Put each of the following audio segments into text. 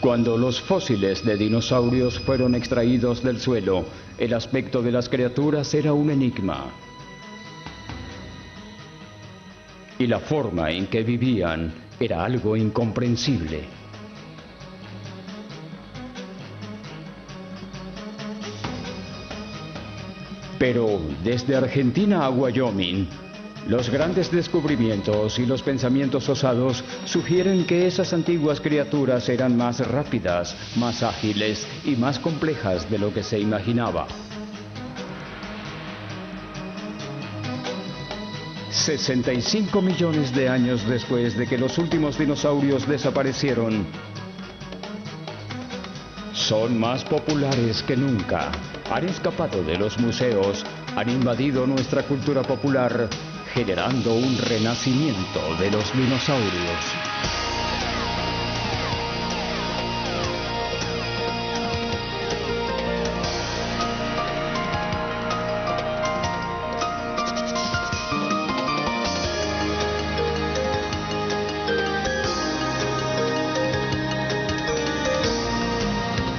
Cuando los fósiles de dinosaurios fueron extraídos del suelo, el aspecto de las criaturas era un enigma. Y la forma en que vivían era algo incomprensible. Pero desde Argentina a Wyoming, los grandes descubrimientos y los pensamientos osados sugieren que esas antiguas criaturas eran más rápidas, más ágiles y más complejas de lo que se imaginaba. 65 millones de años después de que los últimos dinosaurios desaparecieron, son más populares que nunca. Han escapado de los museos, han invadido nuestra cultura popular, generando un renacimiento de los dinosaurios.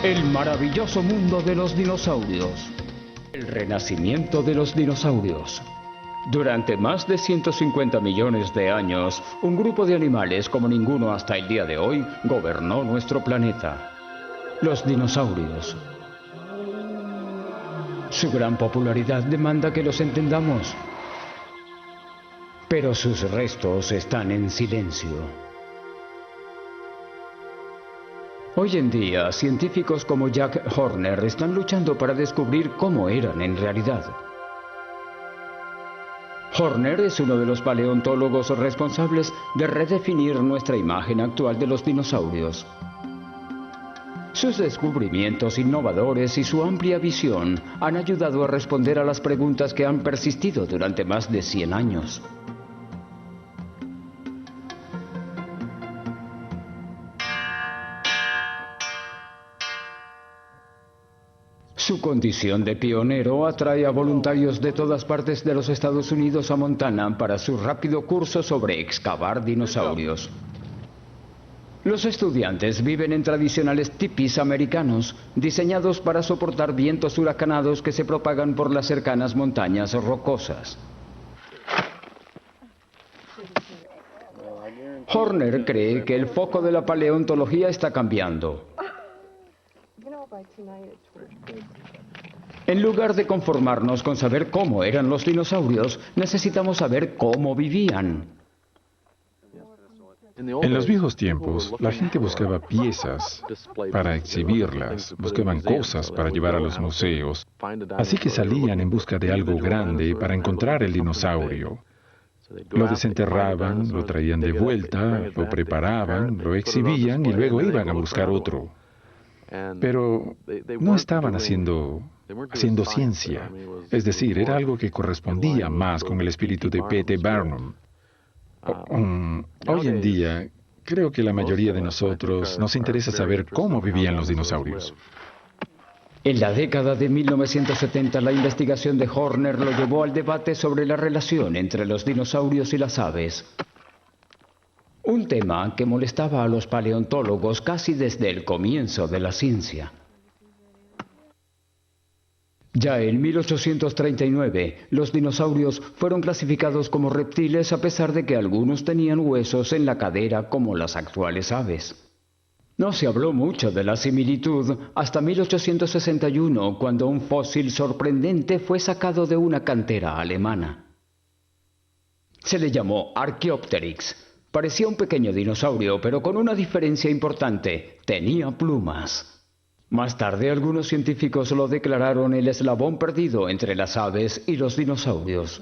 El maravilloso mundo de los dinosaurios. El renacimiento de los dinosaurios. Durante más de 150 millones de años, un grupo de animales como ninguno hasta el día de hoy gobernó nuestro planeta. Los dinosaurios. Su gran popularidad demanda que los entendamos. Pero sus restos están en silencio. Hoy en día, científicos como Jack Horner están luchando para descubrir cómo eran en realidad. Horner es uno de los paleontólogos responsables de redefinir nuestra imagen actual de los dinosaurios. Sus descubrimientos innovadores y su amplia visión han ayudado a responder a las preguntas que han persistido durante más de 100 años. Su condición de pionero atrae a voluntarios de todas partes de los Estados Unidos a Montana para su rápido curso sobre excavar dinosaurios. Los estudiantes viven en tradicionales tipis americanos, diseñados para soportar vientos huracanados que se propagan por las cercanas montañas rocosas. Horner cree que el foco de la paleontología está cambiando. En lugar de conformarnos con saber cómo eran los dinosaurios, necesitamos saber cómo vivían. En los viejos tiempos, la gente buscaba piezas para exhibirlas, buscaban cosas para llevar a los museos, así que salían en busca de algo grande para encontrar el dinosaurio. Lo desenterraban, lo traían de vuelta, lo preparaban, lo exhibían y luego iban a buscar otro. Pero no estaban haciendo ciencia. Es decir, era algo que correspondía más con el espíritu de P.T. Barnum. Hoy en día, creo que la mayoría de nosotros nos interesa saber cómo vivían los dinosaurios. En la década de 1970, la investigación de Horner lo llevó al debate sobre la relación entre los dinosaurios y las aves. Un tema que molestaba a los paleontólogos casi desde el comienzo de la ciencia. Ya en 1839, los dinosaurios fueron clasificados como reptiles a pesar de que algunos tenían huesos en la cadera como las actuales aves. No se habló mucho de la similitud hasta 1861, cuando un fósil sorprendente fue sacado de una cantera alemana. Se le llamó Archaeopteryx. Parecía un pequeño dinosaurio, pero con una diferencia importante: tenía plumas. Más tarde, algunos científicos lo declararon el eslabón perdido entre las aves y los dinosaurios.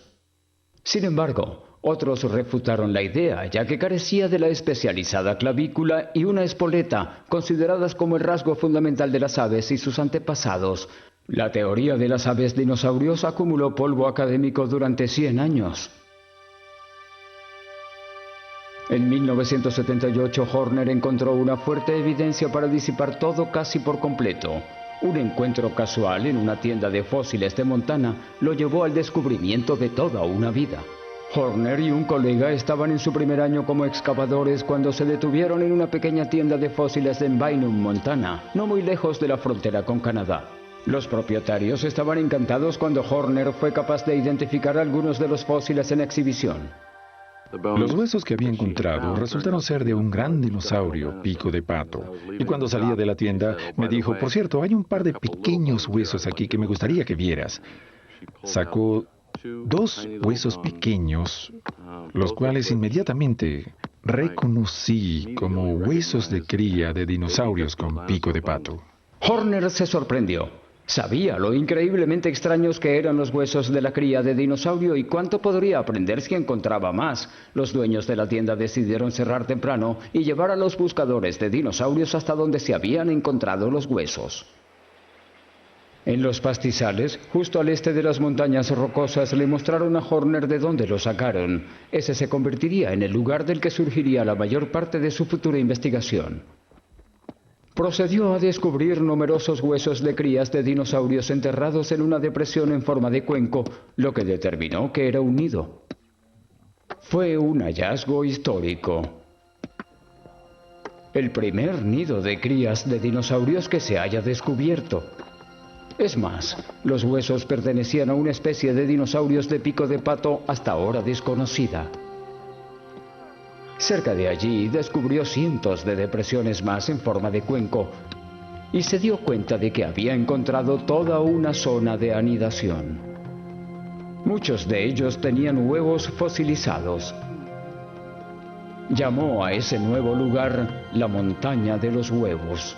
Sin embargo, otros refutaron la idea, ya que carecía de la especializada clavícula y una espoleta, consideradas como el rasgo fundamental de las aves y sus antepasados. La teoría de las aves dinosaurios acumuló polvo académico durante 100 años. En 1978, Horner encontró una fuerte evidencia para disipar todo casi por completo. Un encuentro casual en una tienda de fósiles de Montana lo llevó al descubrimiento de toda una vida. Horner y un colega estaban en su primer año como excavadores cuando se detuvieron en una pequeña tienda de fósiles en Bynum, Montana, no muy lejos de la frontera con Canadá. Los propietarios estaban encantados cuando Horner fue capaz de identificar algunos de los fósiles en exhibición. Los huesos que había encontrado resultaron ser de un gran dinosaurio, Pico de Pato. Y cuando salía de la tienda, me dijo, por cierto, hay un par de pequeños huesos aquí que me gustaría que vieras. Sacó 2 huesos pequeños, los cuales inmediatamente reconocí como huesos de cría de dinosaurios con pico de pato. Horner se sorprendió. Sabía lo increíblemente extraños que eran los huesos de la cría de dinosaurio y cuánto podría aprender si encontraba más. Los dueños de la tienda decidieron cerrar temprano y llevar a los buscadores de dinosaurios hasta donde se habían encontrado los huesos. En los pastizales, justo al este de las montañas rocosas, le mostraron a Horner de dónde lo sacaron. Ese se convertiría en el lugar del que surgiría la mayor parte de su futura investigación. Procedió a descubrir numerosos huesos de crías de dinosaurios enterrados en una depresión en forma de cuenco, lo que determinó que era un nido. Fue un hallazgo histórico. El primer nido de crías de dinosaurios que se haya descubierto. Es más, los huesos pertenecían a una especie de dinosaurios de pico de pato hasta ahora desconocida. Cerca de allí descubrió cientos de depresiones más en forma de cuenco y se dio cuenta de que había encontrado toda una zona de anidación. Muchos de ellos tenían huevos fosilizados. Llamó a ese nuevo lugar la montaña de los huevos.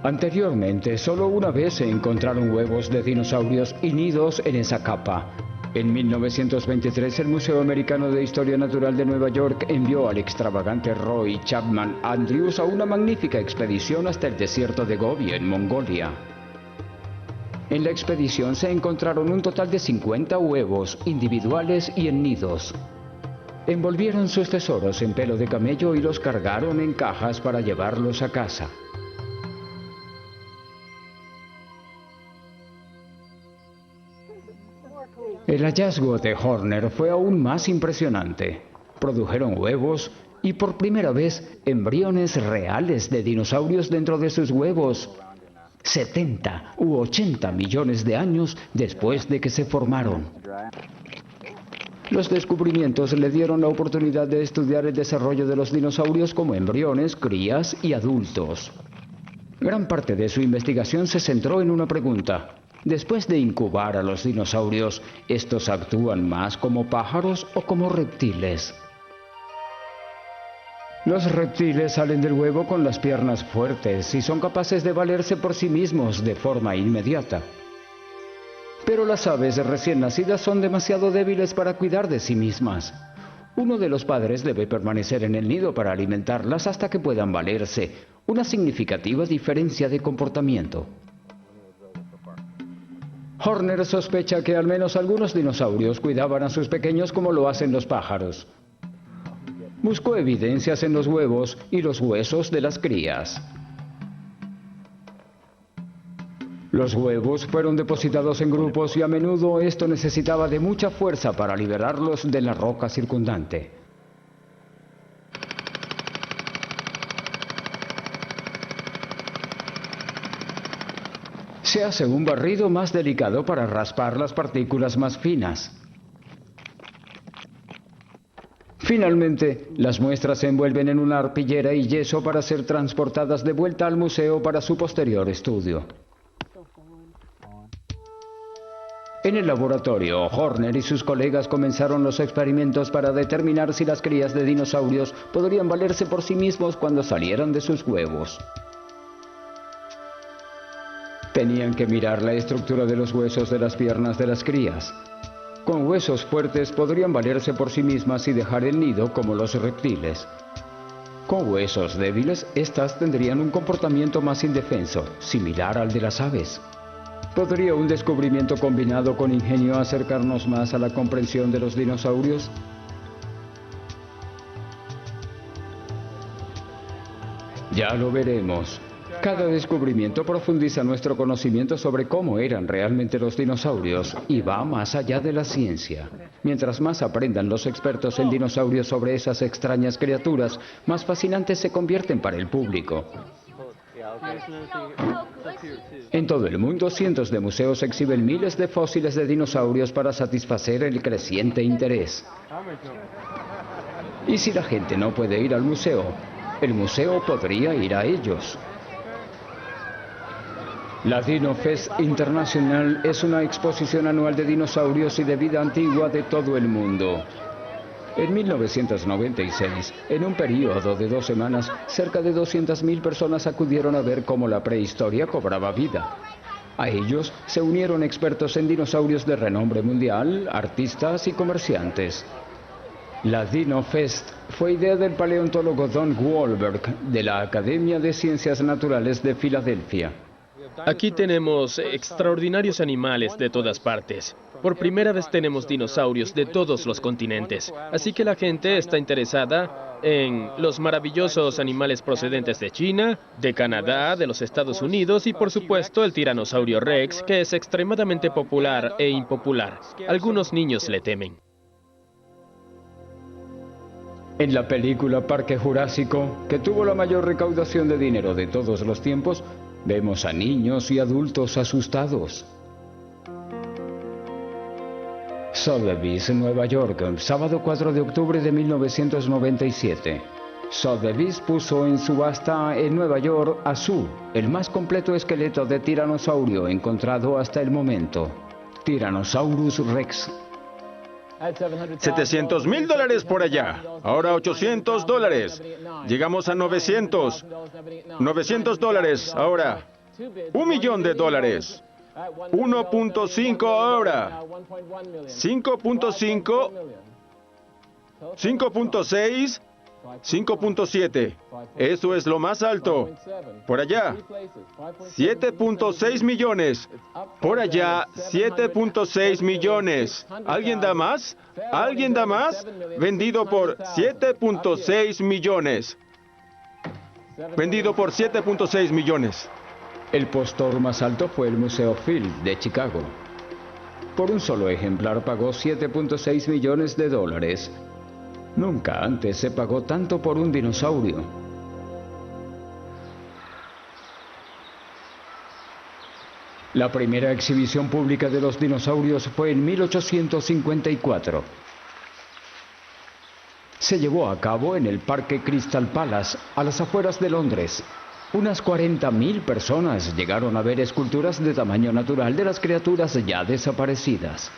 Anteriormente, solo una vez se encontraron huevos de dinosaurios y nidos en esa capa. En 1923, el Museo Americano de Historia Natural de Nueva York envió al extravagante Roy Chapman Andrews a una magnífica expedición hasta el desierto de Gobi, en Mongolia. En la expedición se encontraron un total de 50 huevos, individuales y en nidos. Envolvieron sus tesoros en pelo de camello y los cargaron en cajas para llevarlos a casa. El hallazgo de Horner fue aún más impresionante. Produjeron huevos y por primera vez embriones reales de dinosaurios dentro de sus huevos. 70 u 80 millones de años después de que se formaron. Los descubrimientos le dieron la oportunidad de estudiar el desarrollo de los dinosaurios como embriones, crías y adultos. Gran parte de su investigación se centró en una pregunta. Después de incubar a los dinosaurios, ¿estos actúan más como pájaros o como reptiles? Los reptiles salen del huevo con las piernas fuertes y son capaces de valerse por sí mismos de forma inmediata. Pero las aves recién nacidas son demasiado débiles para cuidar de sí mismas. Uno de los padres debe permanecer en el nido para alimentarlas hasta que puedan valerse, una significativa diferencia de comportamiento. Horner sospecha que al menos algunos dinosaurios cuidaban a sus pequeños como lo hacen los pájaros. Buscó evidencias en los huevos y los huesos de las crías. Los huevos fueron depositados en grupos y a menudo esto necesitaba de mucha fuerza para liberarlos de la roca circundante. Se hace un barrido más delicado para raspar las partículas más finas. Finalmente, las muestras se envuelven en una arpillera y yeso para ser transportadas de vuelta al museo para su posterior estudio. En el laboratorio, Horner y sus colegas comenzaron los experimentos para determinar si las crías de dinosaurios podrían valerse por sí mismos cuando salieran de sus huevos. Tenían que mirar la estructura de los huesos de las piernas de las crías. Con huesos fuertes podrían valerse por sí mismas y dejar el nido como los reptiles. Con huesos débiles, estas tendrían un comportamiento más indefenso, similar al de las aves. ¿Podría un descubrimiento combinado con ingenio acercarnos más a la comprensión de los dinosaurios? Ya lo veremos. Cada descubrimiento profundiza nuestro conocimiento sobre cómo eran realmente los dinosaurios y va más allá de la ciencia. Mientras más aprendan los expertos en dinosaurios sobre esas extrañas criaturas, más fascinantes se convierten para el público. En todo el mundo, cientos de museos exhiben miles de fósiles de dinosaurios para satisfacer el creciente interés. Y si la gente no puede ir al museo, el museo podría ir a ellos. La Dino Fest Internacional es una exposición anual de dinosaurios y de vida antigua de todo el mundo. En 1996, en un periodo de 2 semanas, cerca de 200.000 personas acudieron a ver cómo la prehistoria cobraba vida. A ellos se unieron expertos en dinosaurios de renombre mundial, artistas y comerciantes. La Dino Fest fue idea del paleontólogo Don Wahlberg de la Academia de Ciencias Naturales de Filadelfia. Aquí tenemos extraordinarios animales de todas partes. Por primera vez tenemos dinosaurios de todos los continentes. Así que la gente está interesada en los maravillosos animales procedentes de China, de Canadá, de los Estados Unidos y por supuesto el tiranosaurio Rex, que es extremadamente popular e impopular. Algunos niños le temen. En la película Parque Jurásico, que tuvo la mayor recaudación de dinero de todos los tiempos, vemos a niños y adultos asustados. Sotheby's, Nueva York, sábado 4 de octubre de 1997. Sotheby's puso en subasta en Nueva York a Zoo, el más completo esqueleto de tiranosaurio encontrado hasta el momento. Tyrannosaurus Rex. $700.000 por allá. Ahora $800. Llegamos a 900. $900 ahora. $1 millón. 1.5 ahora. 5.5. 5.6. 5.7. Eso es lo más alto. Por allá. 7.6 millones. Por allá, 7.6 millones. ¿Alguien da más? ¿Alguien da más? Vendido por 7.6 millones. Vendido por 7.6 millones. El postor más alto fue el Museo Field de Chicago. Por un solo ejemplar pagó $7.6 millones. Nunca antes se pagó tanto por un dinosaurio. La primera exhibición pública de los dinosaurios fue en 1854. Se llevó a cabo en el Parque Crystal Palace, a las afueras de Londres. Unas 40.000 personas llegaron a ver esculturas de tamaño natural de las criaturas ya desaparecidas.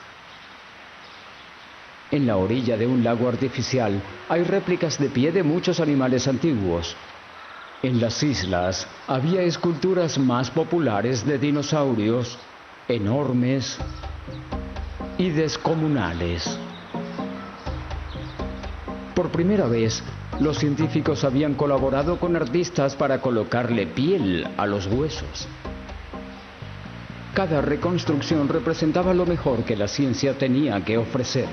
En la orilla de un lago artificial hay réplicas de pie de muchos animales antiguos. En las islas había esculturas más populares de dinosaurios, enormes y descomunales. Por primera vez, los científicos habían colaborado con artistas para colocarle piel a los huesos. Cada reconstrucción representaba lo mejor que la ciencia tenía que ofrecer.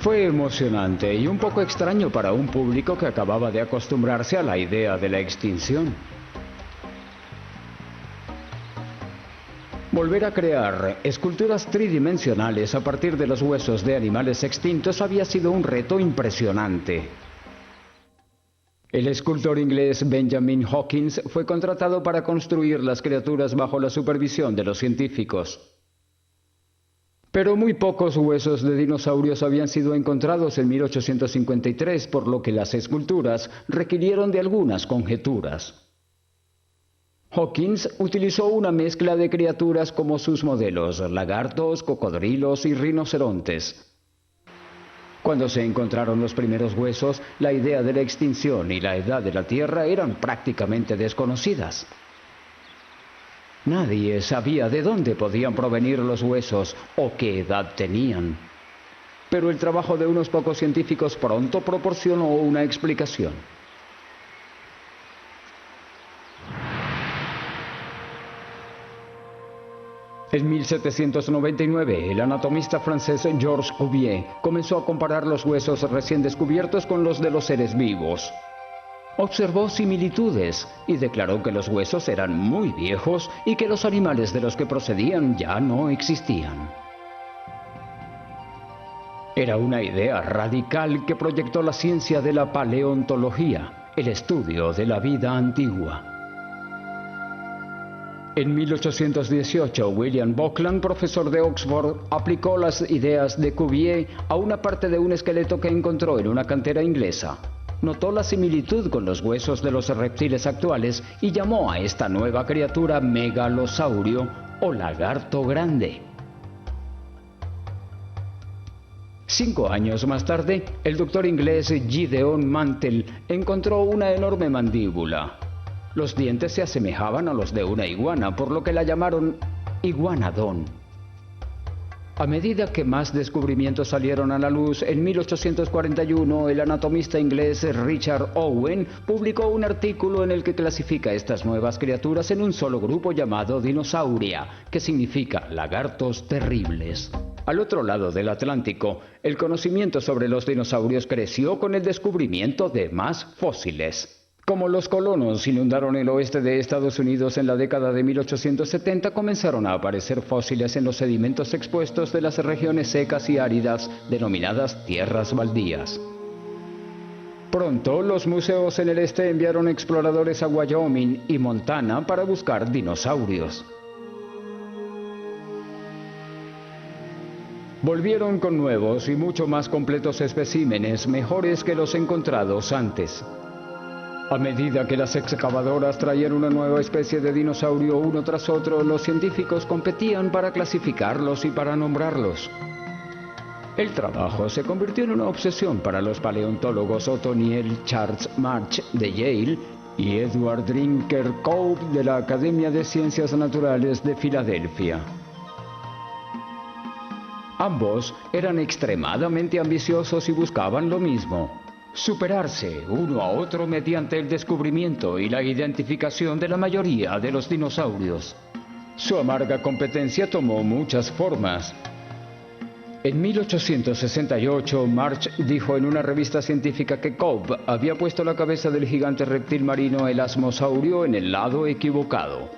Fue emocionante y un poco extraño para un público que acababa de acostumbrarse a la idea de la extinción. Volver a crear esculturas tridimensionales a partir de los huesos de animales extintos había sido un reto impresionante. El escultor inglés Benjamin Hawkins fue contratado para construir las criaturas bajo la supervisión de los científicos. Pero muy pocos huesos de dinosaurios habían sido encontrados en 1853, por lo que las esculturas requirieron de algunas conjeturas. Hawkins utilizó una mezcla de criaturas como sus modelos: lagartos, cocodrilos y rinocerontes. Cuando se encontraron los primeros huesos, la idea de la extinción y la edad de la Tierra eran prácticamente desconocidas. Nadie sabía de dónde podían provenir los huesos o qué edad tenían. Pero el trabajo de unos pocos científicos pronto proporcionó una explicación. En 1799, el anatomista francés Georges Cuvier comenzó a comparar los huesos recién descubiertos con los de los seres vivos. Observó similitudes y declaró que los huesos eran muy viejos y que los animales de los que procedían ya no existían. Era una idea radical que proyectó la ciencia de la paleontología, el estudio de la vida antigua. En 1818, William Buckland, profesor de Oxford, aplicó las ideas de Cuvier a una parte de un esqueleto que encontró en una cantera inglesa. Notó la similitud con los huesos de los reptiles actuales y llamó a esta nueva criatura megalosaurio o lagarto grande. 5 años más tarde, el doctor inglés Gideon Mantel encontró una enorme mandíbula. Los dientes se asemejaban a los de una iguana, por lo que la llamaron iguanodon. A medida que más descubrimientos salieron a la luz, en 1841 el anatomista inglés Richard Owen publicó un artículo en el que clasifica estas nuevas criaturas en un solo grupo llamado Dinosauria, que significa lagartos terribles. Al otro lado del Atlántico, el conocimiento sobre los dinosaurios creció con el descubrimiento de más fósiles. Como los colonos inundaron el oeste de Estados Unidos en la década de 1870, comenzaron a aparecer fósiles en los sedimentos expuestos de las regiones secas y áridas, denominadas tierras baldías. Pronto, los museos en el este enviaron exploradores a Wyoming y Montana para buscar dinosaurios. Volvieron con nuevos y mucho más completos especímenes, mejores que los encontrados antes. A medida que las excavadoras traían una nueva especie de dinosaurio uno tras otro, los científicos competían para clasificarlos y para nombrarlos. El trabajo se convirtió en una obsesión para los paleontólogos Othniel Charles March de Yale y Edward Drinker Cope de la Academia de Ciencias Naturales de Filadelfia. Ambos eran extremadamente ambiciosos y buscaban lo mismo: superarse uno a otro mediante el descubrimiento y la identificación de la mayoría de los dinosaurios. Su amarga competencia tomó muchas formas. En 1868, March dijo en una revista científica que Cope había puesto la cabeza del gigante reptil marino Elasmosaurio en el lado equivocado.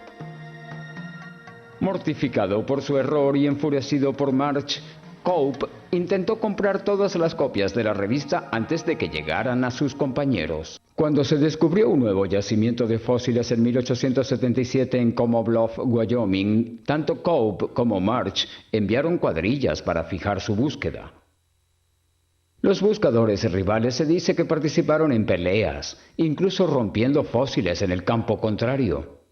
Mortificado por su error y enfurecido por March, Cope intentó comprar todas las copias de la revista antes de que llegaran a sus compañeros. Cuando se descubrió un nuevo yacimiento de fósiles en 1877 en Como Bluff, Wyoming, tanto Cope como March enviaron cuadrillas para fijar su búsqueda. Los buscadores rivales se dice que participaron en peleas, incluso rompiendo fósiles en el campo contrario.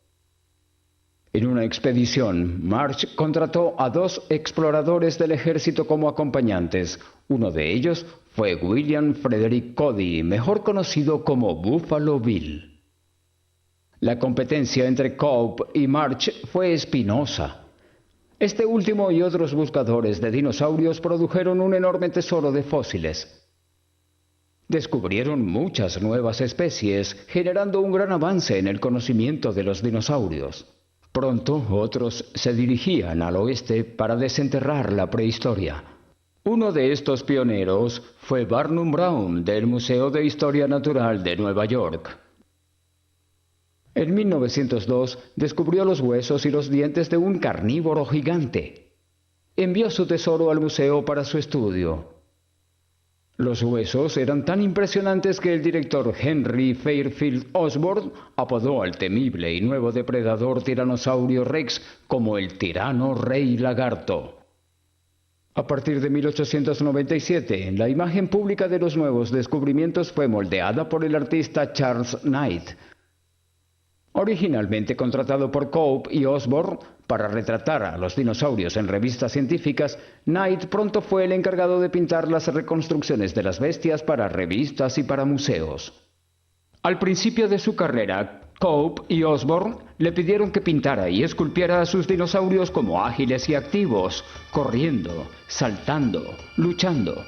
En una expedición, March contrató a 2 exploradores del ejército como acompañantes. Uno de ellos fue William Frederick Cody, mejor conocido como Buffalo Bill. La competencia entre Cope y March fue espinosa. Este último y otros buscadores de dinosaurios produjeron un enorme tesoro de fósiles. Descubrieron muchas nuevas especies, generando un gran avance en el conocimiento de los dinosaurios. Pronto, otros se dirigían al oeste para desenterrar la prehistoria. Uno de estos pioneros fue Barnum Brown, del Museo de Historia Natural de Nueva York. En 1902, descubrió los huesos y los dientes de un carnívoro gigante. Envió su tesoro al museo para su estudio. Los huesos eran tan impresionantes que el director Henry Fairfield Osborn apodó al temible y nuevo depredador Tiranosaurio Rex como el tirano rey lagarto. A partir de 1897, la imagen pública de los nuevos descubrimientos fue moldeada por el artista Charles Knight. Originalmente contratado por Cope y Osborn para retratar a los dinosaurios en revistas científicas, Knight pronto fue el encargado de pintar las reconstrucciones de las bestias para revistas y para museos. Al principio de su carrera, Cope y Osborn le pidieron que pintara y esculpiera a sus dinosaurios como ágiles y activos, corriendo, saltando, luchando.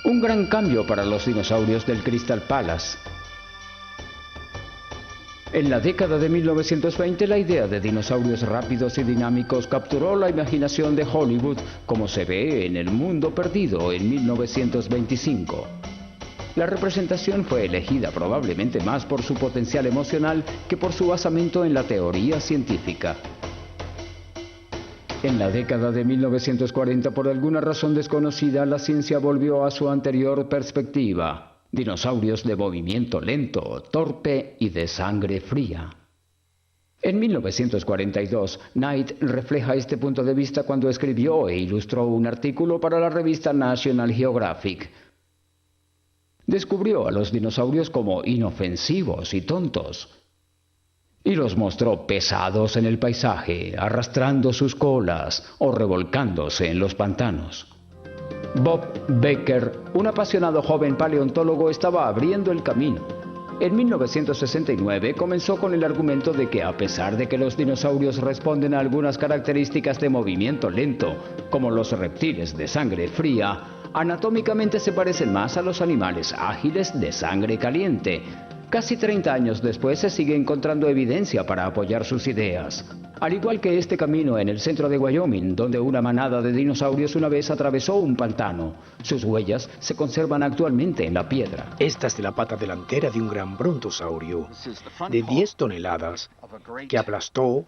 Un gran cambio para los dinosaurios del Crystal Palace. En la década de 1920, la idea de dinosaurios rápidos y dinámicos capturó la imaginación de Hollywood, como se ve en El Mundo Perdido en 1925. La representación fue elegida probablemente más por su potencial emocional que por su basamento en la teoría científica. En la década de 1940, por alguna razón desconocida, la ciencia volvió a su anterior perspectiva. Dinosaurios de movimiento lento, torpe y de sangre fría. En 1942, Knight refleja este punto de vista cuando escribió e ilustró un artículo para la revista National Geographic. Descubrió a los dinosaurios como inofensivos y tontos, y los mostró pesados en el paisaje, arrastrando sus colas o revolcándose en los pantanos. Bob Baker, un apasionado joven paleontólogo, estaba abriendo el camino. En 1969 comenzó con el argumento de que a pesar de que los dinosaurios responden a algunas características de movimiento lento, como los reptiles de sangre fría, anatómicamente se parecen más a los animales ágiles de sangre caliente. Casi 30 años después se sigue encontrando evidencia para apoyar sus ideas. Al igual que este camino en el centro de Wyoming, donde una manada de dinosaurios una vez atravesó un pantano. Sus huellas se conservan actualmente en la piedra. Esta es la pata delantera de un gran brontosaurio de 10 toneladas que aplastó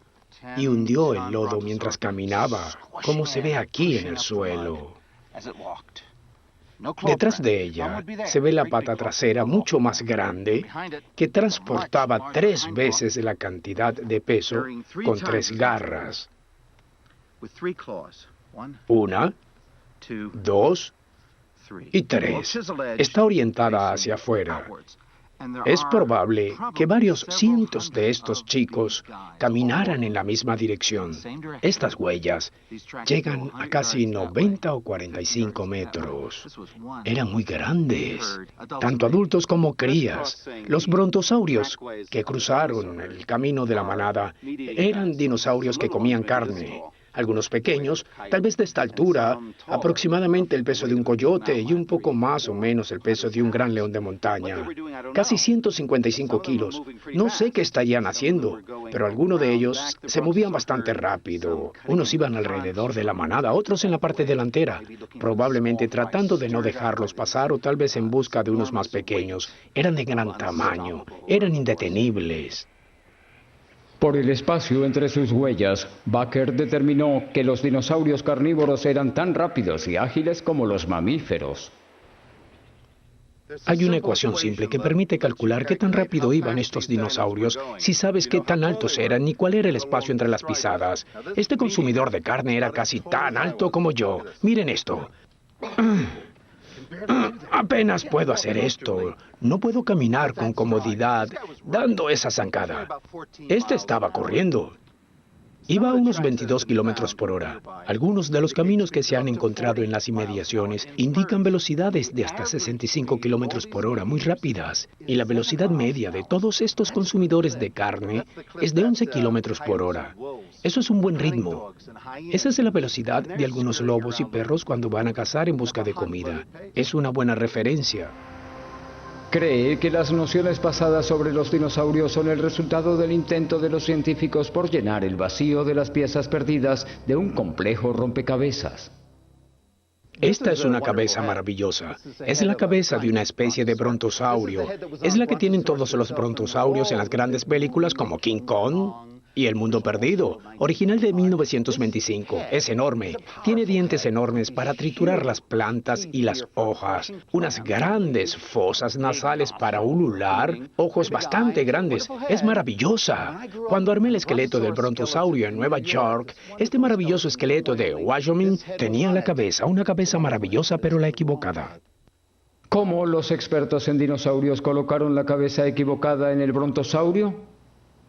y hundió el lodo mientras caminaba, como se ve aquí en el suelo. Detrás de ella se ve la pata trasera mucho más grande que transportaba 3 veces la cantidad de peso con 3 garras. 1, 2 y 3. Está orientada hacia afuera. Es probable que varios cientos de estos chicos caminaran en la misma dirección. Estas huellas llegan a casi 90 o 45 metros. Eran muy grandes, tanto adultos como crías. Los brontosaurios que cruzaron el camino de la manada eran dinosaurios que comían carne. Algunos pequeños, tal vez de esta altura, aproximadamente el peso de un coyote y un poco más o menos el peso de un gran león de montaña. Casi 155 kilos. No sé qué estarían haciendo, pero algunos de ellos se movían bastante rápido. Unos iban alrededor de la manada, otros en la parte delantera, probablemente tratando de no dejarlos pasar o tal vez en busca de unos más pequeños. Eran de gran tamaño, eran indetenibles. Por el espacio entre sus huellas, Baker determinó que los dinosaurios carnívoros eran tan rápidos y ágiles como los mamíferos. Hay una ecuación simple que permite calcular qué tan rápido iban estos dinosaurios si sabes qué tan altos eran y cuál era el espacio entre las pisadas. Este consumidor de carne era casi tan alto como yo. Miren esto. Apenas puedo hacer esto. No puedo caminar con comodidad dando esa zancada. Este estaba corriendo. Iba a unos 22 kilómetros por hora. Algunos de los caminos que se han encontrado en las inmediaciones indican velocidades de hasta 65 kilómetros por hora, muy rápidas. Y la velocidad media de todos estos consumidores de carne es de 11 kilómetros por hora. Eso es un buen ritmo. Esa es la velocidad de algunos lobos y perros cuando van a cazar en busca de comida. Es una buena referencia. Cree que las nociones pasadas sobre los dinosaurios son el resultado del intento de los científicos por llenar el vacío de las piezas perdidas de un complejo rompecabezas. Esta es una cabeza maravillosa. Es la cabeza de una especie de brontosaurio. Es la que tienen todos los brontosaurios en las grandes películas como King Kong y El Mundo Perdido, original de 1925. Es enorme. Tiene dientes enormes para triturar las plantas y las hojas. Unas grandes fosas nasales para ulular. Ojos bastante grandes. Es maravillosa. Cuando armé el esqueleto del brontosaurio en Nueva York, este maravilloso esqueleto de Wyoming tenía una cabeza maravillosa pero la equivocada. ¿Cómo los expertos en dinosaurios colocaron la cabeza equivocada en el brontosaurio?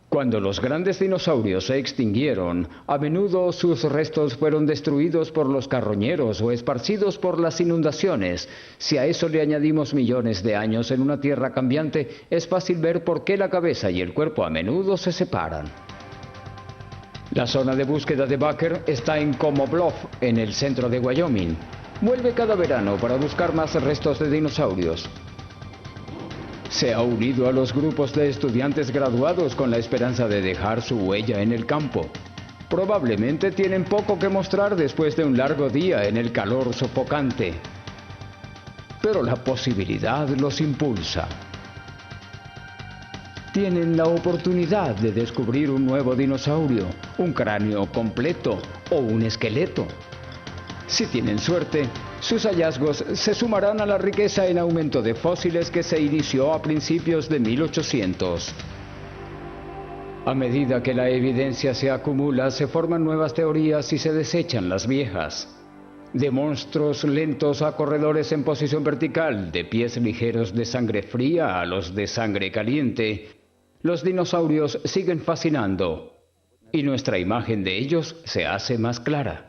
Cuando los grandes dinosaurios se extinguieron, a menudo sus restos fueron destruidos por los carroñeros o esparcidos por las inundaciones. Si a eso le añadimos millones de años en una tierra cambiante, es fácil ver por qué la cabeza y el cuerpo a menudo se separan. La zona de búsqueda de Baker está en Como Bluff, en el centro de Wyoming. Vuelve cada verano para buscar más restos de dinosaurios. Se ha unido a los grupos de estudiantes graduados con la esperanza de dejar su huella en el campo. Probablemente tienen poco que mostrar después de un largo día en el calor sofocante. Pero la posibilidad los impulsa. Tienen la oportunidad de descubrir un nuevo dinosaurio, un cráneo completo o un esqueleto. Si tienen suerte, sus hallazgos se sumarán a la riqueza en aumento de fósiles que se inició a principios de 1800. A medida que la evidencia se acumula, se forman nuevas teorías y se desechan las viejas. De monstruos lentos a corredores en posición vertical, de pies ligeros de sangre fría a los de sangre caliente, los dinosaurios siguen fascinando, y nuestra imagen de ellos se hace más clara.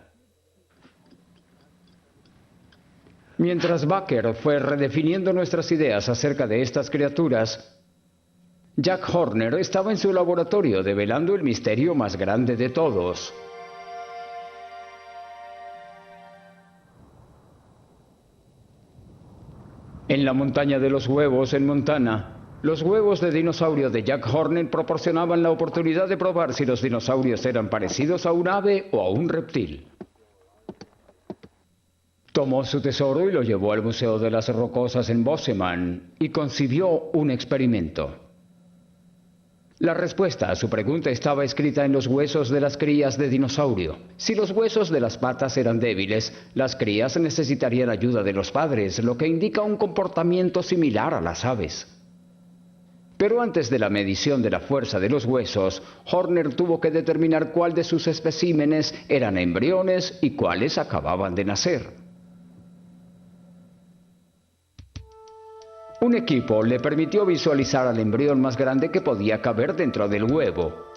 Mientras Baker fue redefiniendo nuestras ideas acerca de estas criaturas, Jack Horner estaba en su laboratorio develando el misterio más grande de todos. En la montaña de los huevos en Montana, los huevos de dinosaurio de Jack Horner proporcionaban la oportunidad de probar si los dinosaurios eran parecidos a un ave o a un reptil. Tomó su tesoro y lo llevó al Museo de las Rocosas en Bozeman y concibió un experimento. La respuesta a su pregunta estaba escrita en los huesos de las crías de dinosaurio. Si los huesos de las patas eran débiles, las crías necesitarían ayuda de los padres, lo que indica un comportamiento similar a las aves. Pero antes de la medición de la fuerza de los huesos, Horner tuvo que determinar cuál de sus especímenes eran embriones y cuáles acababan de nacer. Un equipo le permitió visualizar al embrión más grande que podía caber dentro del huevo.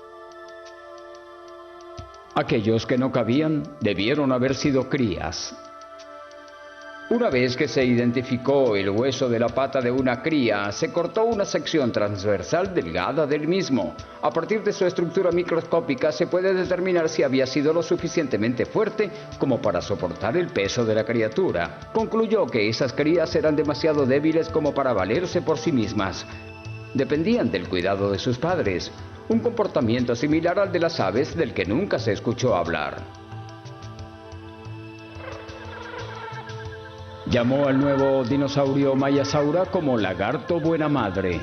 Aquellos que no cabían debieron haber sido crías. Una vez que se identificó el hueso de la pata de una cría, se cortó una sección transversal delgada del mismo. A partir de su estructura microscópica se puede determinar si había sido lo suficientemente fuerte como para soportar el peso de la criatura. Concluyó que esas crías eran demasiado débiles como para valerse por sí mismas. Dependían del cuidado de sus padres, un comportamiento similar al de las aves del que nunca se escuchó hablar. Llamó al nuevo dinosaurio Mayasaura como lagarto buena madre.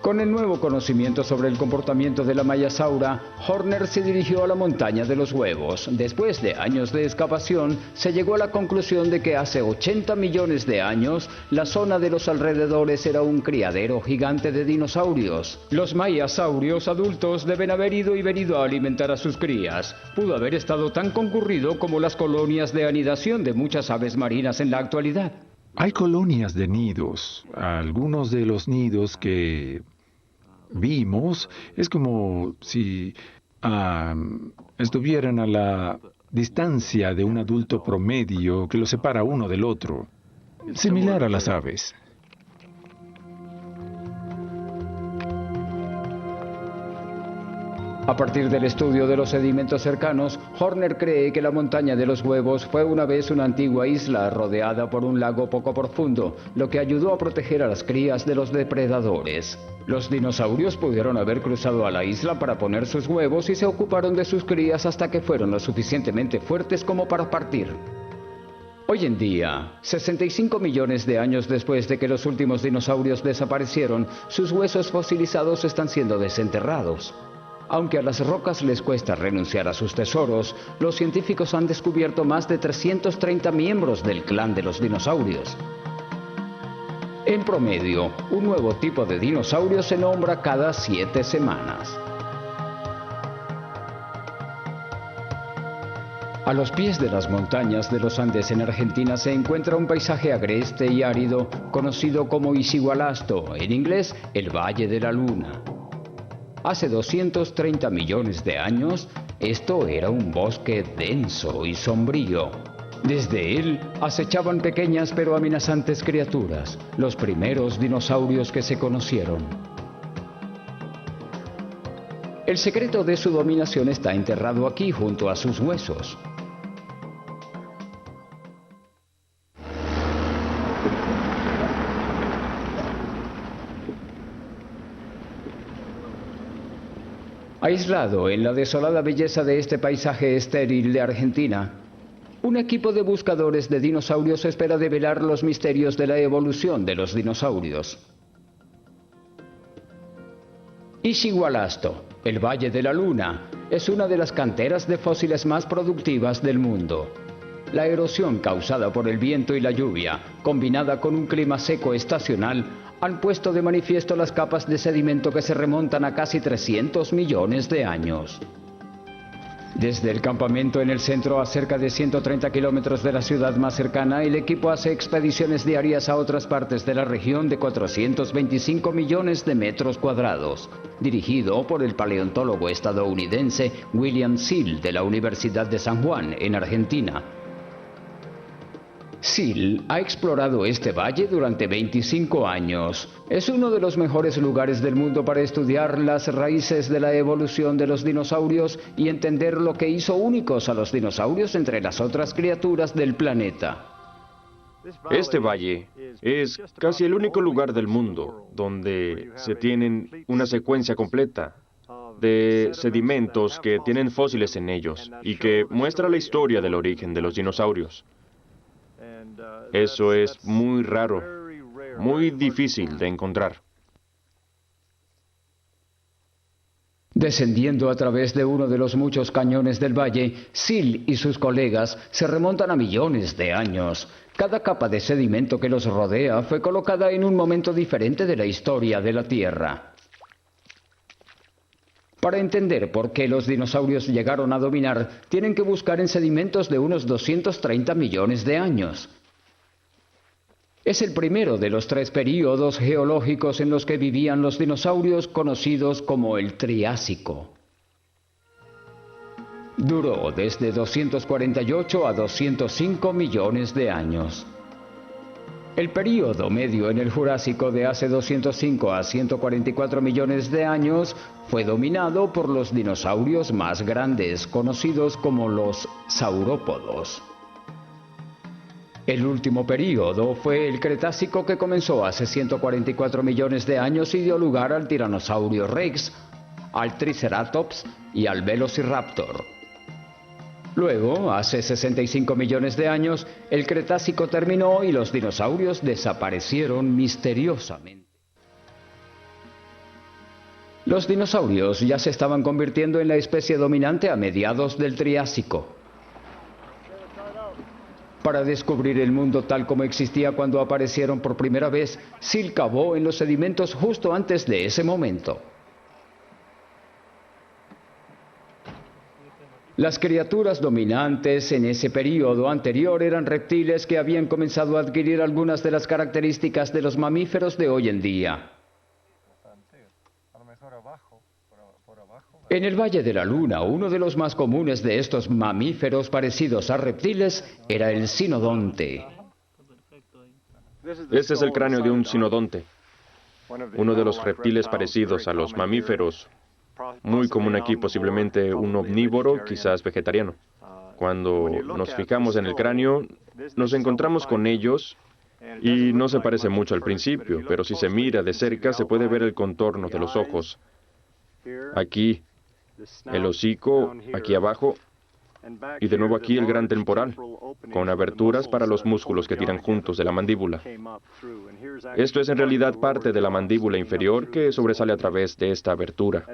Con el nuevo conocimiento sobre el comportamiento de la Mayasaura, Horner se dirigió a la montaña de los huevos. Después de años de excavación, se llegó a la conclusión de que hace 80 millones de años, la zona de los alrededores era un criadero gigante de dinosaurios. Los mayasaurios adultos deben haber ido y venido a alimentar a sus crías. Pudo haber estado tan concurrido como las colonias de anidación de muchas aves marinas en la actualidad. Hay colonias de nidos. Algunos de los nidos que vimos es como si estuvieran a la distancia de un adulto promedio que los separa uno del otro, similar a las aves. A partir del estudio de los sedimentos cercanos, Horner cree que la montaña de los huevos fue una vez una antigua isla rodeada por un lago poco profundo, lo que ayudó a proteger a las crías de los depredadores. Los dinosaurios pudieron haber cruzado a la isla para poner sus huevos y se ocuparon de sus crías hasta que fueron lo suficientemente fuertes como para partir. Hoy en día, 65 millones de años después de que los últimos dinosaurios desaparecieron, sus huesos fosilizados están siendo desenterrados. Aunque a las rocas les cuesta renunciar a sus tesoros, los científicos han descubierto más de 330 miembros del clan de los dinosaurios. En promedio, un nuevo tipo de dinosaurio se nombra cada 7 semanas. A los pies de las montañas de los Andes en Argentina se encuentra un paisaje agreste y árido conocido como Isigualasto, en inglés el Valle de la Luna. Hace 230 millones de años, esto era un bosque denso y sombrío. Desde él acechaban pequeñas pero amenazantes criaturas, los primeros dinosaurios que se conocieron. El secreto de su dominación está enterrado aquí junto a sus huesos. Aislado en la desolada belleza de este paisaje estéril de Argentina, un equipo de buscadores de dinosaurios espera develar los misterios de la evolución de los dinosaurios. Ishigualasto, el Valle de la Luna, es una de las canteras de fósiles más productivas del mundo. La erosión causada por el viento y la lluvia, combinada con un clima seco estacional, han puesto de manifiesto las capas de sedimento que se remontan a casi 300 millones de años. Desde el campamento en el centro, a cerca de 130 kilómetros de la ciudad más cercana, el equipo hace expediciones diarias a otras partes de la región de 425 millones de metros cuadrados, dirigido por el paleontólogo estadounidense William Seal de la Universidad de San Juan, en Argentina. Seal ha explorado este valle durante 25 años. Es uno de los mejores lugares del mundo para estudiar las raíces de la evolución de los dinosaurios y entender lo que hizo únicos a los dinosaurios entre las otras criaturas del planeta. Este valle es casi el único lugar del mundo donde se tienen una secuencia completa de sedimentos que tienen fósiles en ellos y que muestra la historia del origen de los dinosaurios. Eso es muy raro, muy difícil de encontrar. Descendiendo a través de uno de los muchos cañones del valle, Seal y sus colegas se remontan a millones de años. Cada capa de sedimento que los rodea fue colocada en un momento diferente de la historia de la Tierra. Para entender por qué los dinosaurios llegaron a dominar, tienen que buscar en sedimentos de unos 230 millones de años. Es el primero de los 3 períodos geológicos en los que vivían los dinosaurios, conocidos como el Triásico. Duró desde 248 a 205 millones de años. El período medio en el Jurásico, de hace 205 a 144 millones de años, fue dominado por los dinosaurios más grandes, conocidos como los saurópodos. El último período fue el Cretácico, que comenzó hace 144 millones de años y dio lugar al Tiranosaurio Rex, al Triceratops y al Velociraptor. Luego, hace 65 millones de años, el Cretácico terminó y los dinosaurios desaparecieron misteriosamente. Los dinosaurios ya se estaban convirtiendo en la especie dominante a mediados del Triásico. Para descubrir el mundo tal como existía cuando aparecieron por primera vez, Seal cavó en los sedimentos justo antes de ese momento. Las criaturas dominantes en ese período anterior eran reptiles que habían comenzado a adquirir algunas de las características de los mamíferos de hoy en día. En el Valle de la Luna, uno de los más comunes de estos mamíferos parecidos a reptiles era el cinodonte. Este es el cráneo de un cinodonte, uno de los reptiles parecidos a los mamíferos, muy común aquí, posiblemente un omnívoro, quizás vegetariano. Cuando nos fijamos en el cráneo, nos encontramos con ellos y no se parece mucho al principio, pero si se mira de cerca se puede ver el contorno de los ojos. Aquí, el hocico, aquí abajo, y de nuevo aquí el gran temporal, con aberturas para los músculos que tiran juntos de la mandíbula. Esto es en realidad parte de la mandíbula inferior que sobresale a través de esta abertura.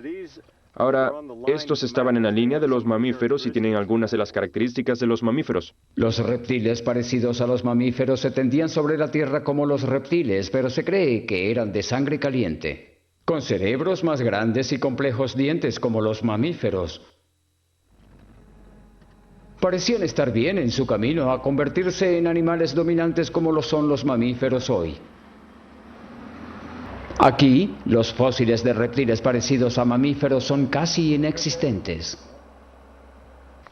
Ahora, estos estaban en la línea de los mamíferos y tienen algunas de las características de los mamíferos. Los reptiles parecidos a los mamíferos se tendían sobre la tierra como los reptiles, pero se cree que eran de sangre caliente, con cerebros más grandes y complejos dientes como los mamíferos. Parecían estar bien en su camino a convertirse en animales dominantes como lo son los mamíferos hoy. Aquí, los fósiles de reptiles parecidos a mamíferos son casi inexistentes.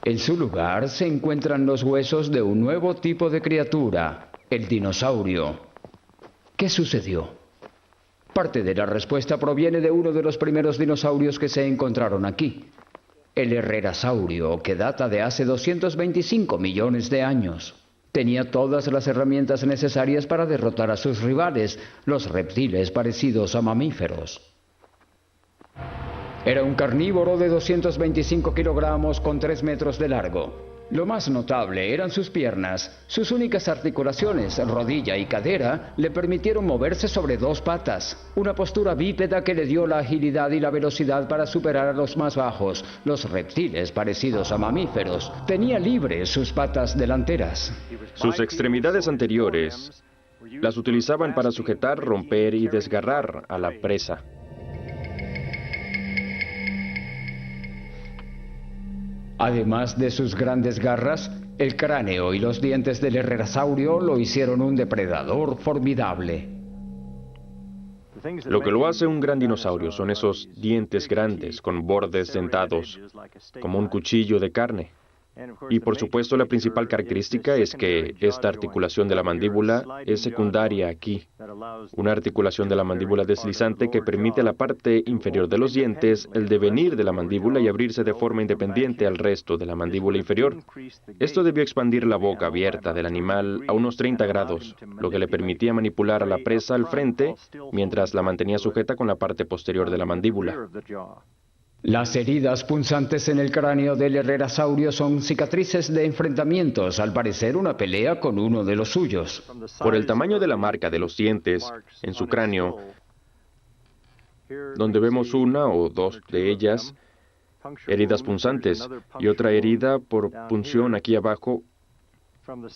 En su lugar se encuentran los huesos de un nuevo tipo de criatura, el dinosaurio. ¿Qué sucedió? Parte de la respuesta proviene de uno de los primeros dinosaurios que se encontraron aquí, el herrerasaurio, que data de hace 225 millones de años. Tenía todas las herramientas necesarias para derrotar a sus rivales, los reptiles parecidos a mamíferos. Era un carnívoro de 225 kilogramos con 3 metros de largo. Lo más notable eran sus piernas. Sus únicas articulaciones, rodilla y cadera, le permitieron moverse sobre 2 patas. Una postura bípeda que le dio la agilidad y la velocidad para superar a los más bajos, los reptiles parecidos a mamíferos. Tenía libres sus patas delanteras. Sus extremidades anteriores las utilizaban para sujetar, romper y desgarrar a la presa. Además de sus grandes garras, el cráneo y los dientes del herrerasaurio lo hicieron un depredador formidable. Lo que lo hace un gran dinosaurio son esos dientes grandes con bordes dentados, como un cuchillo de carne. Y por supuesto la principal característica es que esta articulación de la mandíbula es secundaria aquí. Una articulación de la mandíbula deslizante que permite a la parte inferior de los dientes el devenir de la mandíbula y abrirse de forma independiente al resto de la mandíbula inferior. Esto debió expandir la boca abierta del animal a unos 30 grados, lo que le permitía manipular a la presa al frente mientras la mantenía sujeta con la parte posterior de la mandíbula. Las heridas punzantes en el cráneo del herrerasaurio son cicatrices de enfrentamientos, al parecer una pelea con uno de los suyos. Por el tamaño de la marca de los dientes en su cráneo, donde vemos una o dos de ellas, heridas punzantes, y otra herida por punción aquí abajo,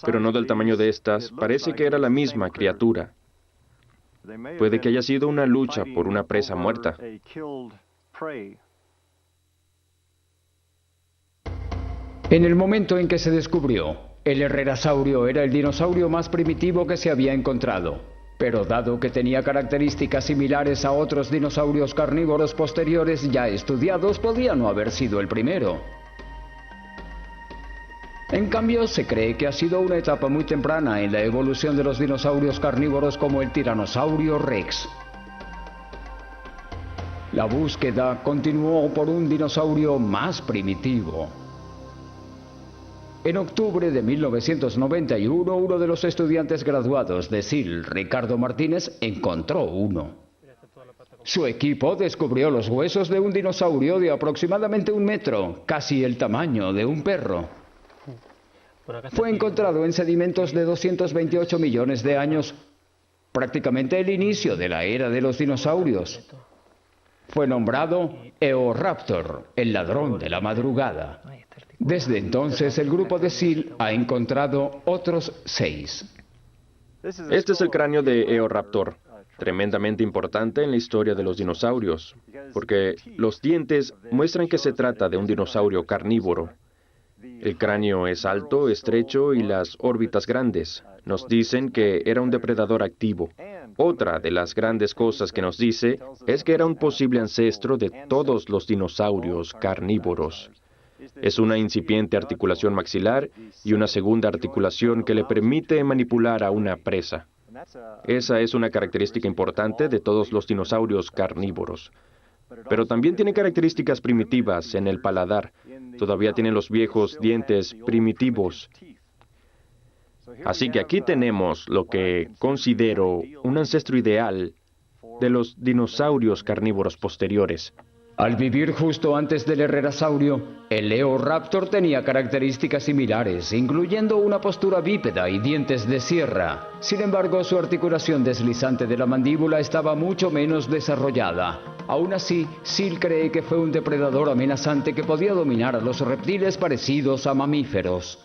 pero no del tamaño de estas, parece que era la misma criatura. Puede que haya sido una lucha por una presa muerta. En el momento en que se descubrió, el herrerasaurio era el dinosaurio más primitivo que se había encontrado. Pero dado que tenía características similares a otros dinosaurios carnívoros posteriores ya estudiados, podía no haber sido el primero. En cambio, se cree que ha sido una etapa muy temprana en la evolución de los dinosaurios carnívoros como el Tiranosaurio Rex. La búsqueda continuó por un dinosaurio más primitivo. En octubre de 1991, uno de los estudiantes graduados de SEAL, Ricardo Martínez, encontró uno. Su equipo descubrió los huesos de un dinosaurio de aproximadamente 1 metro, casi el tamaño de un perro. Fue encontrado en sedimentos de 228 millones de años, prácticamente el inicio de la era de los dinosaurios. Fue nombrado Eoraptor, el ladrón de la madrugada. Desde entonces, el grupo de SEAL ha encontrado otros 6. Este es el cráneo de Eoraptor, tremendamente importante en la historia de los dinosaurios, porque los dientes muestran que se trata de un dinosaurio carnívoro. El cráneo es alto, estrecho y las órbitas grandes. Nos dicen que era un depredador activo. Otra de las grandes cosas que nos dice es que era un posible ancestro de todos los dinosaurios carnívoros. Es una incipiente articulación maxilar y una segunda articulación que le permite manipular a una presa. Esa es una característica importante de todos los dinosaurios carnívoros. Pero también tiene características primitivas en el paladar. Todavía tienen los viejos dientes primitivos. Así que aquí tenemos lo que considero un ancestro ideal de los dinosaurios carnívoros posteriores. Al vivir justo antes del herrerasaurio, el Eoraptor tenía características similares, incluyendo una postura bípeda y dientes de sierra. Sin embargo, su articulación deslizante de la mandíbula estaba mucho menos desarrollada. Aún así, SEAL cree que fue un depredador amenazante que podía dominar a los reptiles parecidos a mamíferos.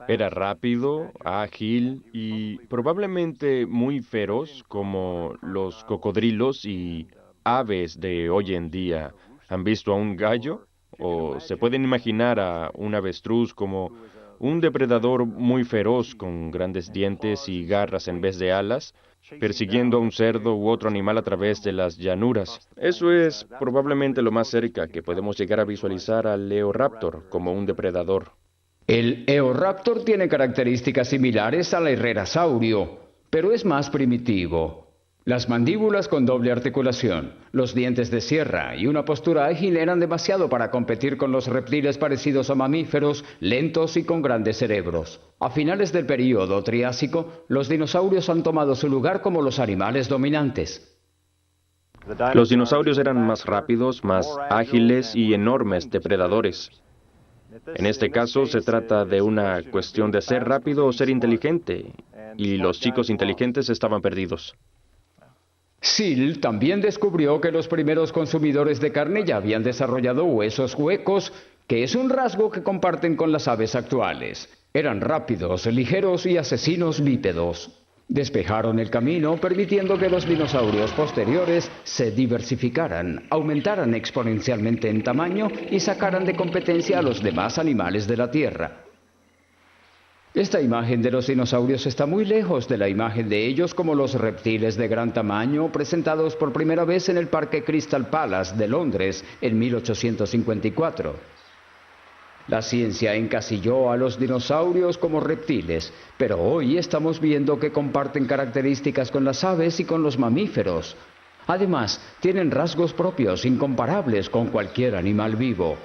Era rápido, ágil y probablemente muy feroz como los cocodrilos y aves de hoy en día. ¿Han visto a un gallo? ¿O se pueden imaginar a un avestruz como un depredador muy feroz con grandes dientes y garras en vez de alas, persiguiendo a un cerdo u otro animal a través de las llanuras? Eso es probablemente lo más cerca que podemos llegar a visualizar al Eoraptor como un depredador. El Eoraptor tiene características similares al herrerasaurio, pero es más primitivo. Las mandíbulas con doble articulación, los dientes de sierra y una postura ágil eran demasiado para competir con los reptiles parecidos a mamíferos, lentos y con grandes cerebros. A finales del período Triásico, los dinosaurios han tomado su lugar como los animales dominantes. Los dinosaurios eran más rápidos, más ágiles y enormes depredadores. En este caso, se trata de una cuestión de ser rápido o ser inteligente, y los chicos inteligentes estaban perdidos. Sill también descubrió que los primeros consumidores de carne ya habían desarrollado huesos huecos, que es un rasgo que comparten con las aves actuales. Eran rápidos, ligeros y asesinos bípedos. Despejaron el camino, permitiendo que los dinosaurios posteriores se diversificaran, aumentaran exponencialmente en tamaño y sacaran de competencia a los demás animales de la Tierra. Esta imagen de los dinosaurios está muy lejos de la imagen de ellos como los reptiles de gran tamaño presentados por primera vez en el Parque Crystal Palace de Londres en 1854. La ciencia encasilló a los dinosaurios como reptiles, pero hoy estamos viendo que comparten características con las aves y con los mamíferos. Además, tienen rasgos propios incomparables con cualquier animal vivo.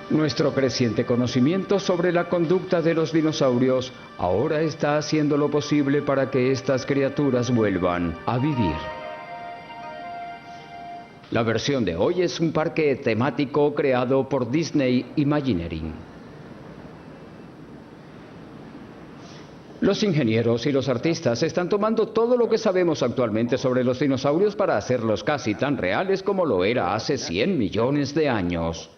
Nuestro creciente conocimiento sobre la conducta de los dinosaurios ahora está haciendo lo posible para que estas criaturas vuelvan a vivir. La versión de hoy es un parque temático creado por Disney Imagineering. Los ingenieros y los artistas están tomando todo lo que sabemos actualmente sobre los dinosaurios para hacerlos casi tan reales como lo era hace 100 millones de años.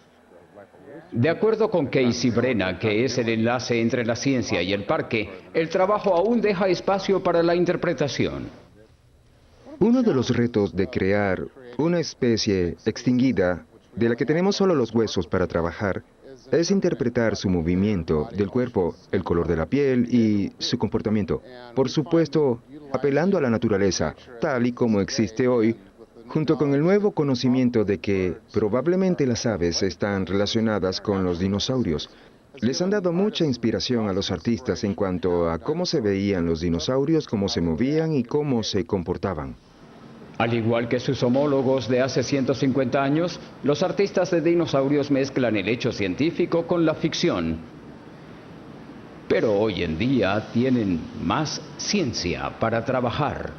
De acuerdo con Casey Brenna, que es el enlace entre la ciencia y el parque, el trabajo aún deja espacio para la interpretación. Uno de los retos de crear una especie extinguida, de la que tenemos solo los huesos para trabajar, es interpretar su movimiento del cuerpo, el color de la piel y su comportamiento. Por supuesto, apelando a la naturaleza, tal y como existe hoy, junto con el nuevo conocimiento de que probablemente las aves están relacionadas con los dinosaurios. Les han dado mucha inspiración a los artistas en cuanto a cómo se veían los dinosaurios, cómo se movían y cómo se comportaban. Al igual que sus homólogos de hace 150 años, los artistas de dinosaurios mezclan el hecho científico con la ficción. Pero hoy en día tienen más ciencia para trabajar.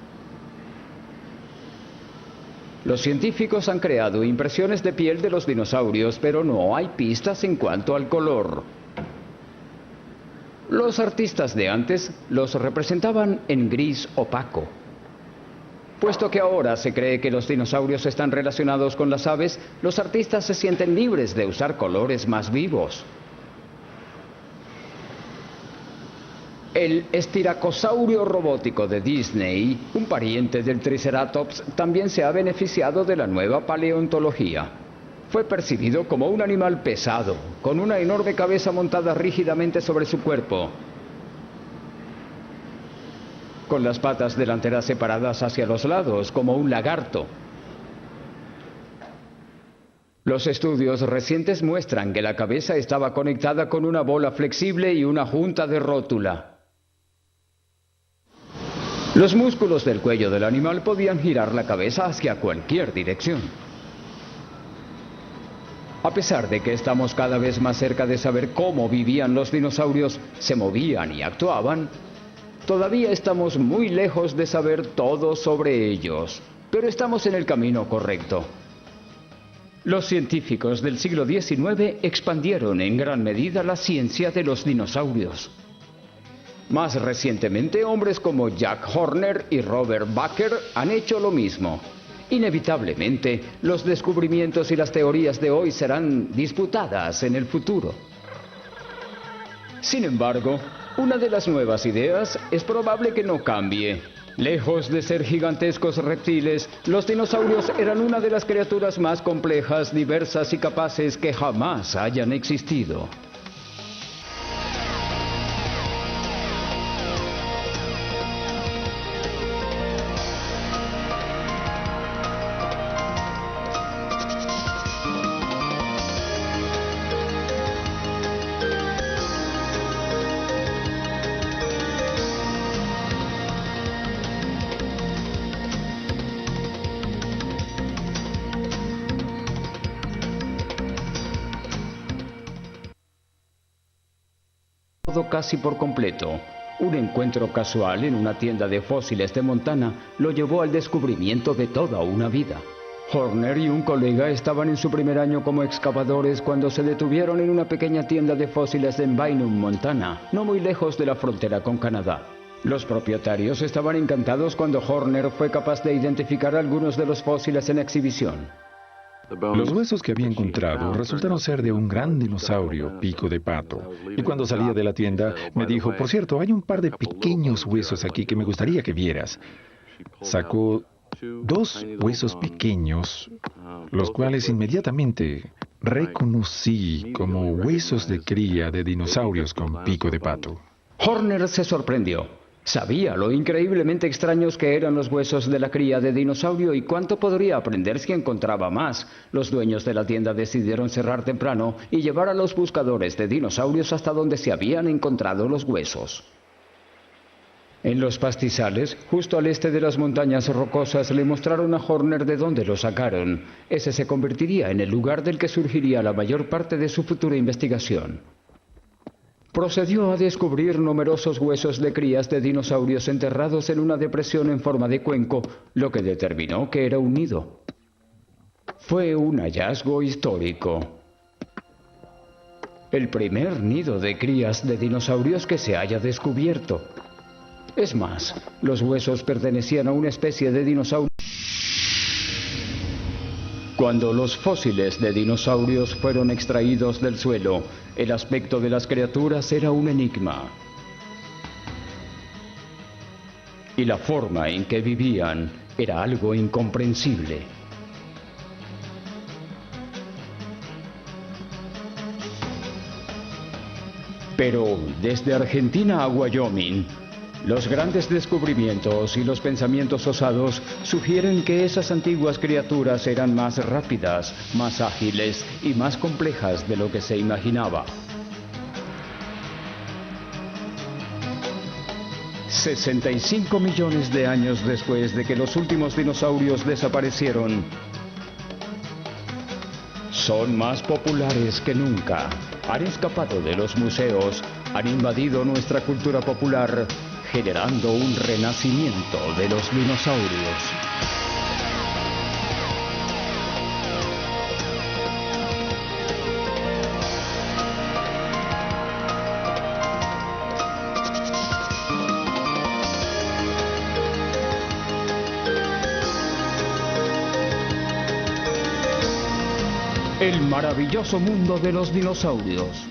Los científicos han creado impresiones de piel de los dinosaurios, pero no hay pistas en cuanto al color. Los artistas de antes los representaban en gris opaco. Puesto que ahora se cree que los dinosaurios están relacionados con las aves, los artistas se sienten libres de usar colores más vivos. El estiracosaurio robótico de Disney, un pariente del Triceratops, también se ha beneficiado de la nueva paleontología. Fue percibido como un animal pesado, con una enorme cabeza montada rígidamente sobre su cuerpo, con las patas delanteras separadas hacia los lados, como un lagarto. Los estudios recientes muestran que la cabeza estaba conectada con una bola flexible y una junta de rótula. Los músculos del cuello del animal podían girar la cabeza hacia cualquier dirección. A pesar de que estamos cada vez más cerca de saber cómo vivían los dinosaurios, se movían y actuaban, todavía estamos muy lejos de saber todo sobre ellos, pero estamos en el camino correcto. Los científicos del siglo XIX expandieron en gran medida la ciencia de los dinosaurios. Más recientemente, hombres como Jack Horner y Robert Bakker han hecho lo mismo. Inevitablemente, los descubrimientos y las teorías de hoy serán disputadas en el futuro. Sin embargo, una de las nuevas ideas es probable que no cambie. Lejos de ser gigantescos reptiles, los dinosaurios eran una de las criaturas más complejas, diversas y capaces que jamás hayan existido. Casi por completo. Un encuentro casual en una tienda de fósiles de Montana lo llevó al descubrimiento de toda una vida. Horner y un colega estaban en su primer año como excavadores cuando se detuvieron en una pequeña tienda de fósiles en Bynum, Montana, no muy lejos de la frontera con Canadá. Los propietarios estaban encantados cuando Horner fue capaz de identificar algunos de los fósiles en exhibición. Los huesos que había encontrado resultaron ser de un gran dinosaurio, Pico de Pato. Y cuando salía de la tienda, me dijo, por cierto, hay un par de pequeños huesos aquí que me gustaría que vieras. Sacó 2 huesos pequeños, los cuales inmediatamente reconocí como huesos de cría de dinosaurios con pico de pato. Horner se sorprendió. Sabía lo increíblemente extraños que eran los huesos de la cría de dinosaurio y cuánto podría aprender si encontraba más. Los dueños de la tienda decidieron cerrar temprano y llevar a los buscadores de dinosaurios hasta donde se habían encontrado los huesos. En los pastizales, justo al este de las montañas rocosas, le mostraron a Horner de dónde lo sacaron. Ese se convertiría en el lugar del que surgiría la mayor parte de su futura investigación. Procedió a descubrir numerosos huesos de crías de dinosaurios enterrados en una depresión en forma de cuenco, lo que determinó que era un nido. Fue un hallazgo histórico. El primer nido de crías de dinosaurios que se haya descubierto. Es más, los huesos pertenecían a una especie de dinosaurio. Cuando los fósiles de dinosaurios fueron extraídos del suelo, el aspecto de las criaturas era un enigma. Y la forma en que vivían era algo incomprensible. Pero desde Argentina a Wyoming, los grandes descubrimientos y los pensamientos osados sugieren que esas antiguas criaturas eran más rápidas, más ágiles y más complejas de lo que se imaginaba. 65 millones de años después de que los últimos dinosaurios desaparecieron, son más populares que nunca. Han escapado de los museos, han invadido nuestra cultura popular, generando un renacimiento de los dinosaurios. El maravilloso mundo de los dinosaurios.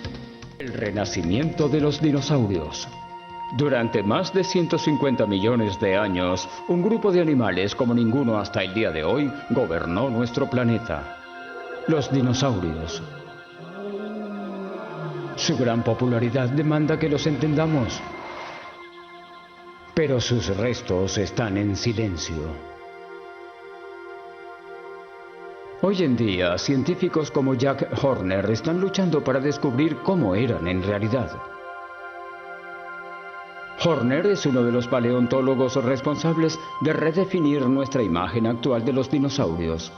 El renacimiento de los dinosaurios. Durante más de 150 millones de años, un grupo de animales como ninguno hasta el día de hoy gobernó nuestro planeta. Los dinosaurios. Su gran popularidad demanda que los entendamos. Pero sus restos están en silencio. Hoy en día, científicos como Jack Horner están luchando para descubrir cómo eran en realidad. Horner es uno de los paleontólogos responsables de redefinir nuestra imagen actual de los dinosaurios.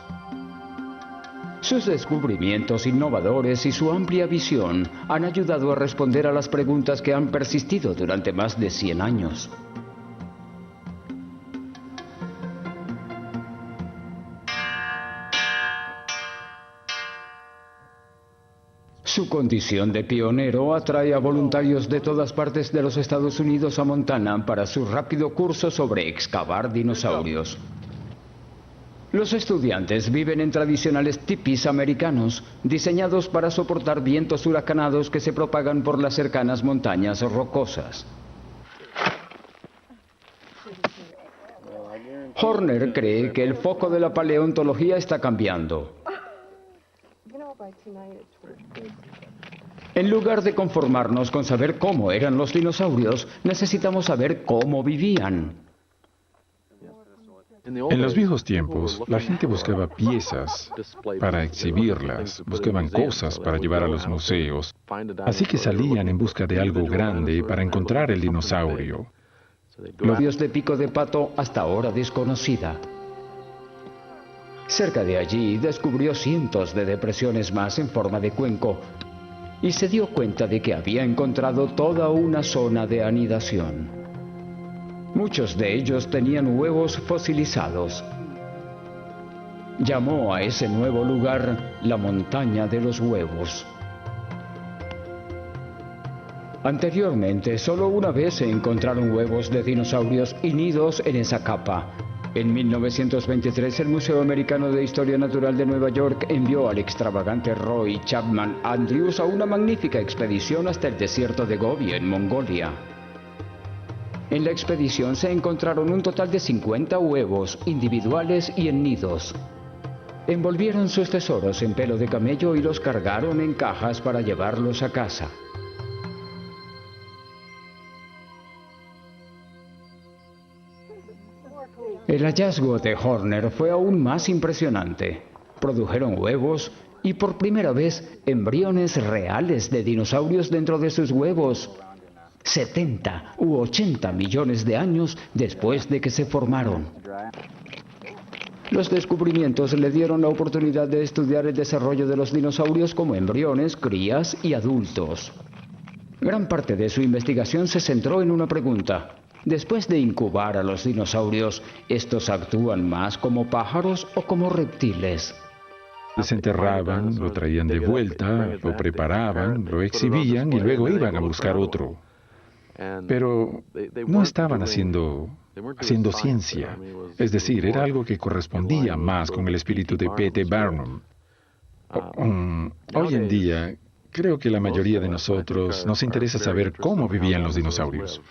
Sus descubrimientos innovadores y su amplia visión han ayudado a responder a las preguntas que han persistido durante más de 100 años. Su condición de pionero atrae a voluntarios de todas partes de los Estados Unidos a Montana para su rápido curso sobre excavar dinosaurios. Los estudiantes viven en tradicionales tipis americanos, diseñados para soportar vientos huracanados que se propagan por las cercanas montañas rocosas. Horner cree que el foco de la paleontología está cambiando. En lugar de conformarnos con saber cómo eran los dinosaurios, necesitamos saber cómo vivían. En los viejos tiempos, la gente buscaba piezas para exhibirlas, buscaban cosas para llevar a los museos, así que salían en busca de algo grande para encontrar el dinosaurio. Los dios de pico de pato hasta ahora desconocida. Cerca de allí descubrió cientos de depresiones más en forma de cuenco, y se dio cuenta de que había encontrado toda una zona de anidación. Muchos de ellos tenían huevos fosilizados. Llamó a ese nuevo lugar la montaña de los huevos. Anteriormente, solo una vez se encontraron huevos de dinosaurios y nidos en esa capa. En 1923, el Museo Americano de Historia Natural de Nueva York envió al extravagante Roy Chapman Andrews a una magnífica expedición hasta el desierto de Gobi, en Mongolia. En la expedición se encontraron un total de 50 huevos, individuales y en nidos. Envolvieron sus tesoros en pelo de camello y los cargaron en cajas para llevarlos a casa. El hallazgo de Horner fue aún más impresionante. Produjeron huevos y por primera vez embriones reales de dinosaurios dentro de sus huevos, 70 u 80 millones de años después de que se formaron. Los descubrimientos le dieron la oportunidad de estudiar el desarrollo de los dinosaurios como embriones, crías y adultos. Gran parte de su investigación se centró en una pregunta. Después de incubar a los dinosaurios, ¿estos actúan más como pájaros o como reptiles? Desenterraban, lo traían de vuelta, lo preparaban, lo exhibían y luego iban a buscar otro. Pero no estaban haciendo ciencia. Es decir, era algo que correspondía más con el espíritu de P.T. Barnum. Hoy en día, creo que la mayoría de nosotros nos interesa saber cómo vivían los dinosaurios.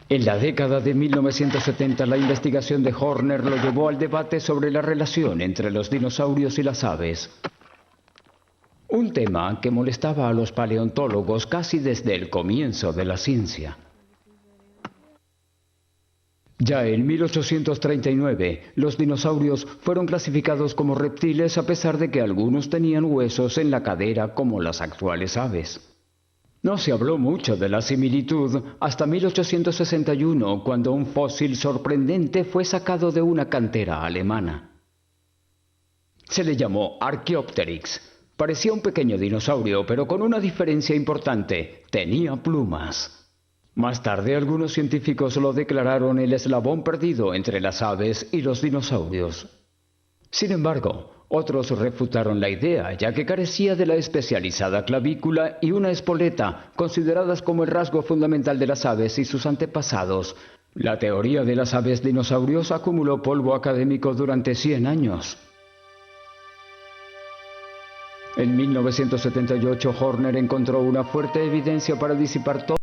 En la década de 1970, la investigación de Horner lo llevó al debate sobre la relación entre los dinosaurios y las aves. Un tema que molestaba a los paleontólogos casi desde el comienzo de la ciencia. Ya en 1839, los dinosaurios fueron clasificados como reptiles a pesar de que algunos tenían huesos en la cadera como las actuales aves. No se habló mucho de la similitud hasta 1861, cuando un fósil sorprendente fue sacado de una cantera alemana. Se le llamó Archaeopteryx. Parecía un pequeño dinosaurio, pero con una diferencia importante: tenía plumas. Más tarde, algunos científicos lo declararon el eslabón perdido entre las aves y los dinosaurios. Sin embargo, otros refutaron la idea, ya que carecía de la especializada clavícula y una espoleta, consideradas como el rasgo fundamental de las aves y sus antepasados. La teoría de las aves dinosaurios acumuló polvo académico durante 100 años. En 1978, Horner encontró una fuerte evidencia para disipar todo